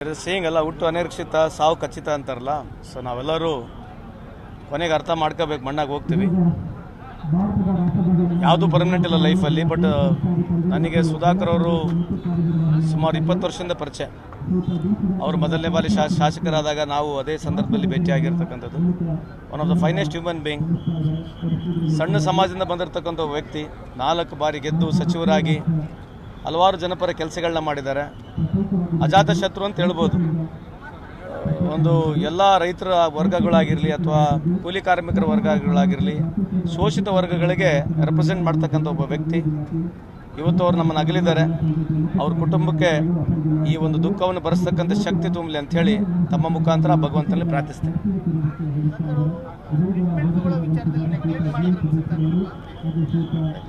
Saying ಅಲ್ಲ, ಹುಟ್ಟು ಅನಿರೀಕ್ಷಿತ ಸಾವು ಖಚಿತ ಅಂತಾರಲ್ಲ. ಸೊ ನಾವೆಲ್ಲರೂ ಕೊನೆಗೆ ಅರ್ಥ ಮಾಡ್ಕೋಬೇಕು, ಮಣ್ಣಾಗಿ ಹೋಗ್ತೀವಿ. ಯಾವುದು ಪರ್ಮನೆಂಟ್ ಇಲ್ಲ ಲೈಫಲ್ಲಿ. ಬಟ್ ನನಗೆ ಸುಧಾಕರ್ ಅವರು ಸುಮಾರು 20 ವರ್ಷದಿಂದ ಪರಿಚಯ. ಅವರು ಮೊದಲನೇ ಬಾರಿ ಶಾಸಕರಾದಾಗ ನಾವು ಅದೇ ಸಂದರ್ಭದಲ್ಲಿ ಭೇಟಿಯಾಗಿರ್ತಕ್ಕಂಥದ್ದು. One of the finest human being. ಸಣ್ಣ ಸಮಾಜದಿಂದ ಬಂದಿರತಕ್ಕಂಥ ವ್ಯಕ್ತಿ. 4 ಬಾರಿ ಗೆದ್ದು ಸಚಿವರಾಗಿ ಹಲವಾರು ಜನಪರ ಕೆಲಸಗಳನ್ನ ಮಾಡಿದ್ದಾರೆ. ಅಜಾತ ಶತ್ರು ಅಂತ ಹೇಳ್ಬೋದು. ಒಂದು ಎಲ್ಲ ರೈತರ ವರ್ಗಗಳಾಗಿರಲಿ ಅಥವಾ ಕೂಲಿ ಕಾರ್ಮಿಕರ ವರ್ಗಗಳಾಗಿರಲಿ, ಶೋಷಿತ ವರ್ಗಗಳಿಗೆ ರೆಪ್ರೆಸೆಂಟ್ ಮಾಡ್ತಕ್ಕಂಥ ಒಬ್ಬ ವ್ಯಕ್ತಿ. ಇವತ್ತು ಅವರು ನಮ್ಮನ್ನು ಅಗಲಿದ್ದಾರೆ. ಅವ್ರ ಕುಟುಂಬಕ್ಕೆ ಈ ಒಂದು ದುಃಖವನ್ನು ಭರಿಸ್ತಕ್ಕಂಥ ಶಕ್ತಿ ತುಂಬಲಿ ಅಂಥೇಳಿ ತಮ್ಮ ಮುಖಾಂತರ ಭಗವಂತನಲ್ಲಿ ಪ್ರಾರ್ಥಿಸ್ತೇನೆ.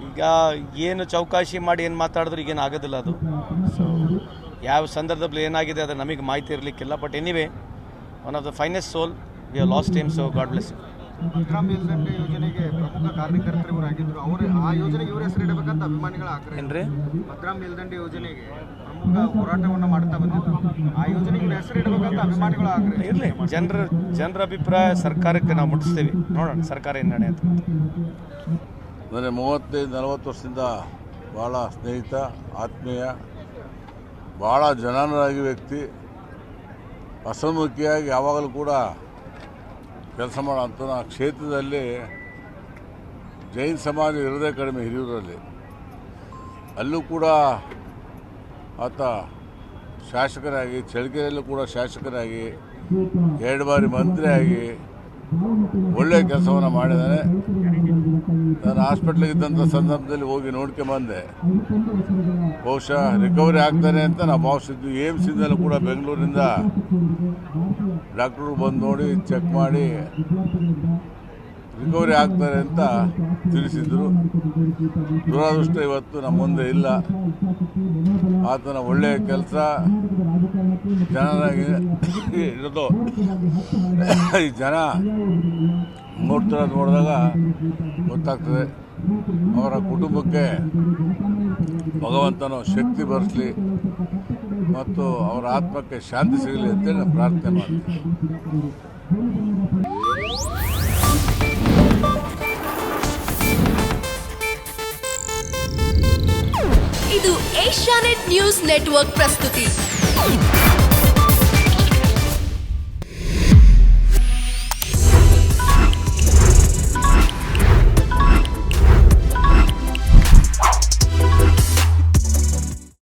ಈಗ ಏನು ಚೌಕಾಶಿ ಮಾಡಿ ಏನು ಮಾತಾಡಿದ್ರು ಈಗೇನು ಆಗೋದಿಲ್ಲ ಅದು. ಸೊ ಯಾವ ಸಂದರ್ಭದಲ್ಲಿ ಏನಾಗಿದೆ ಅದು ನಮಗೆ ಮಾಹಿತಿ ಇರಲಿಕ್ಕಿಲ್ಲ. But anyway, one of the finest soul, we have lost him. So God bless you. Bhadra ಮೇಲ್ದಂಡೆ ಯೋಜನೆಗೆ ಪ್ರಮುಖ ಕಾರ್ಯಕರ್ತರು ಆಗಿದ್ರು. ಅವರು ಆ ಯೋಜನೆಗೆ ಇವ್ರ ಹೆಸರು ಇಡಬೇಕಂತ ಅಭಿಮಾನಿಗಳ ಆಗ್ರಹ. ಏನ್ರಿ? ಭದ್ರಾ ಮೇಲ್ದಂಡೆ ಯೋಜನೆಗೆ ಪ್ರಮುಖ ಹೋರಾಟವನ್ನು ಮಾಡ್ತಾ ಬಂದಿದ್ರು. ಆ ಯೋಜನೆಗೆ ಇವ್ರ ಹೆಸರು ಇಡಬೇಕಂತ ಅಭಿಮಾನಿಗಳ ಆಗ್ರಹ. ಇರಲಿ, ಜನರ ಅಭಿಪ್ರಾಯ ಸರ್ಕಾರಕ್ಕೆ ನಾವು ಮುಟ್ಟಿಸ್ತೀವಿ. ನೋಡೋಣ ಸರ್ಕಾರ ಏನು ನಡೆಯುತ್ತೆ ಅಂತ. ನನಗೆ 35-40 ವರ್ಷದಿಂದ ಭಾಳ ಸ್ನೇಹಿತ, ಆತ್ಮೀಯ, ಭಾಳ ಜನಾನುರಾಗಿ ವ್ಯಕ್ತಿ. ಹಸನ್ಮುಖಿಯಾಗಿ ಯಾವಾಗಲೂ ಕೂಡ ಕೆಲಸ ಮಾಡೋ ಅಂಥ ಆ ಕ್ಷೇತ್ರದಲ್ಲಿ ಜೈನ್ ಸಮಾಜ ಇರೋದೇ ಕಡಿಮೆ ಹಿರಿಯೂರಲ್ಲಿ. ಅಲ್ಲೂ ಕೂಡ ಆತ ಶಾಸಕರಾಗಿ, ಚಳ್ಳಕೆರೆಯಲ್ಲೂ ಕೂಡ ಶಾಸಕರಾಗಿ, 2 ಬಾರಿ ಮಂತ್ರಿಯಾಗಿ ಒಳ್ಳೆಯ ಕೆಲಸವನ್ನು ಮಾಡಿದ್ದಾನೆ. ನಾನು ಹಾಸ್ಪಿಟ್ಲಿಗೆ ಇದ್ದಂಥ ಸಂದರ್ಭದಲ್ಲಿ ಹೋಗಿ ನೋಡ್ಕೊಂಬಂದೆ. ಬಹುಶಃ ರಿಕವರಿ ಆಗ್ತಾನೆ ಅಂತ ನಾವು ಭಾವಿಸಿದ್ವಿ. ಏಮ್ಸಿಂದಲೂ ಕೂಡ ಬೆಂಗಳೂರಿನಿಂದ ಡಾಕ್ಟ್ರು ಬಂದು ನೋಡಿ ಚೆಕ್ ಮಾಡಿ ರಿಕವರಿ ಆಗ್ತಾರೆ ಅಂತ ತಿಳಿಸಿದ್ರು. ದುರಾದೃಷ್ಟ ಇವತ್ತು ನಮ್ಮ ಮುಂದೆ ಇಲ್ಲ. ಆತನ ಒಳ್ಳೆಯ ಕೆಲಸ ಜನರಾಗಿ ಇರೋದು ಈ ಜನ ನೋಡಿದಾಗ ಗೊತ್ತಾಗ್ತದೆ. ಅವರ ಕುಟುಂಬಕ್ಕೆ ಭಗವಂತನು ಶಕ್ತಿ ಬರೆಸಲಿ ಮತ್ತು ಅವರ ಆತ್ಮಕ್ಕೆ ಶಾಂತಿ ಸಿಗಲಿ ಅಂತೇಳಿ ನಾನು ಪ್ರಾರ್ಥನೆ ಮಾಡ್ತೀನಿ. ಇದು ಏಷ್ಯಾನೆಟ್ ನ್ಯೂಸ್ ನೆಟ್ವರ್ಕ್ ಪ್ರಸ್ತುತಿ.